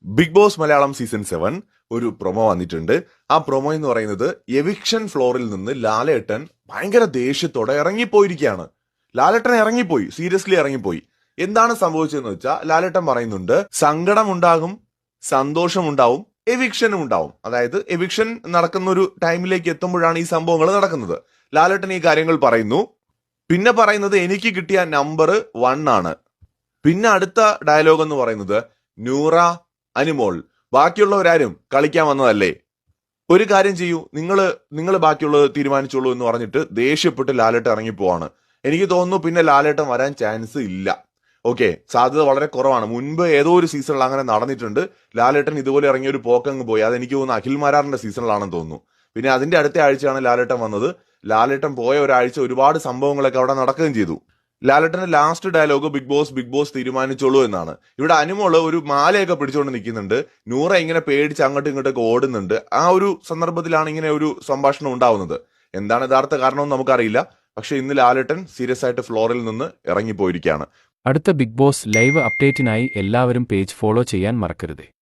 Big boss Malayalam season 7 ഒരു promo വന്നിട്ടുണ്ട്. ആ പ്രൊമോ എന്ന് പറയുന്നത് എവിക്ഷൻ ഫ്ലോറിൽ നിന്ന് ലാലേട്ടൻ ഭയങ്കര ദേഷ്യത്തോടെ ഇറങ്ങിപ്പോയിരിക്കുകയാണ്. ലാലേട്ടൻ ഇറങ്ങിപ്പോയി, സീരിയസ്ലി ഇറങ്ങിപ്പോയി. എന്താണ് സംഭവിച്ചതെന്ന് വെച്ചാൽ ലാലേട്ടൻ പറയുന്നുണ്ട്, സങ്കടമുണ്ടാകും, സന്തോഷമുണ്ടാവും, എവിക്ഷനും ഉണ്ടാവും. അതായത് എവിക്ഷൻ നടക്കുന്ന ഒരു ടൈമിലേക്ക് എത്തുമ്പോഴാണ് ഈ സംഭവങ്ങൾ നടക്കുന്നത്. ലാലേട്ടൻ ഈ കാര്യങ്ങൾ പറയുന്നു. പിന്നെ പറയുന്നത് എനിക്ക് കിട്ടിയ നമ്പർ 1 ആണ്. പിന്നെ അടുത്ത ഡയലോഗ് എന്ന് പറയുന്നത്, നൂറ, അനുമോൾ, ബാക്കിയുള്ളവരാരും കളിക്കാൻ വന്നതല്ലേ, ഒരു കാര്യം ചെയ്യൂ, നിങ്ങൾ ബാക്കിയുള്ളത് തീരുമാനിച്ചോളൂ എന്ന് പറഞ്ഞിട്ട് ദേഷ്യപ്പെട്ട് ലാലേട്ടൻ ഇറങ്ങിപ്പോവാണ്. എനിക്ക് തോന്നുന്നു പിന്നെ ലാലേട്ടൻ വരാൻ ചാൻസ് ഇല്ല. ഓക്കെ, സാധ്യത വളരെ കുറവാണ്. മുൻപ് ഏതോ ഒരു സീസണിൽ അങ്ങനെ നടന്നിട്ടുണ്ട്. ലാലേട്ടൻ ഇതുപോലെ ഇറങ്ങിയ ഒരു പോക്കങ്ങ് പോയി. അതെനിക്ക് തോന്നുന്നു അഖിൽ മാരാറിന്റെ സീസണിലാണെന്ന് തോന്നുന്നു. പിന്നെ അതിന്റെ അടുത്ത ആഴ്ചയാണ് ലാലേട്ടൻ വന്നത്. ലാലേട്ടൻ പോയ ഒരാഴ്ച ഒരുപാട് സംഭവങ്ങളൊക്കെ അവിടെ നടക്കുകയും ചെയ്തു. ലാലേട്ടന്റെ ലാസ്റ്റ് ഡയലോഗ് ബിഗ് ബോസ് തീരുമാനിച്ചോളൂ എന്നാണ്. ഇവിടെ അനുമോള് ഒരു മാലയൊക്കെ പിടിച്ചുകൊണ്ട് നിൽക്കുന്നുണ്ട്. നൂറ ഇങ്ങനെ പേടിച്ച് അങ്ങോട്ടും ഇങ്ങോട്ടൊക്കെ ഓടുന്നുണ്ട്. ആ ഒരു സന്ദർഭത്തിലാണ് ഇങ്ങനെ ഒരു സംഭാഷണം ഉണ്ടാവുന്നത്. എന്താണ് യഥാർത്ഥ കാരണമെന്ന് നമുക്കറിയില്ല. പക്ഷെ ഇന്ന് ലാലേട്ടൻ സീരിയസ് ആയിട്ട് ഫ്ലോറിൽ നിന്ന് ഇറങ്ങിപ്പോയിരിക്കുകയാണ്. അടുത്ത ബിഗ് ബോസ് ലൈവ് അപ്ഡേറ്റിനായി എല്ലാവരും പേജ് ഫോളോ ചെയ്യാൻ മറക്കരുത്.